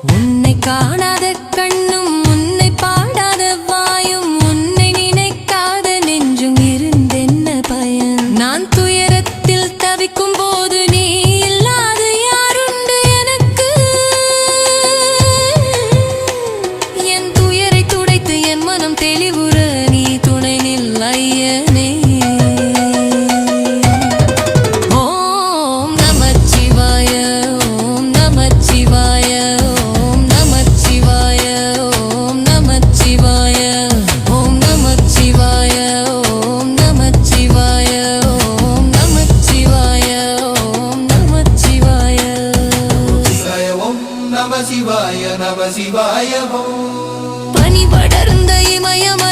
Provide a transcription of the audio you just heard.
உன்னை காணாத கண்ணும் உன்னை பாடாத வாயும் உன்னை நினைக்காத நெஞ்சும் இருந்தென்ன பயன் நான் துயரத்தில் தவிக்கும் போது நீ இல்லாது யாருண்டு எனக்கு என் துயரை துடைத்து என் மனம் தெளிவுற நீ துணை நில் ஐயனே நம சிவாய நம சிவாய பனி படர்ந்த இமயம்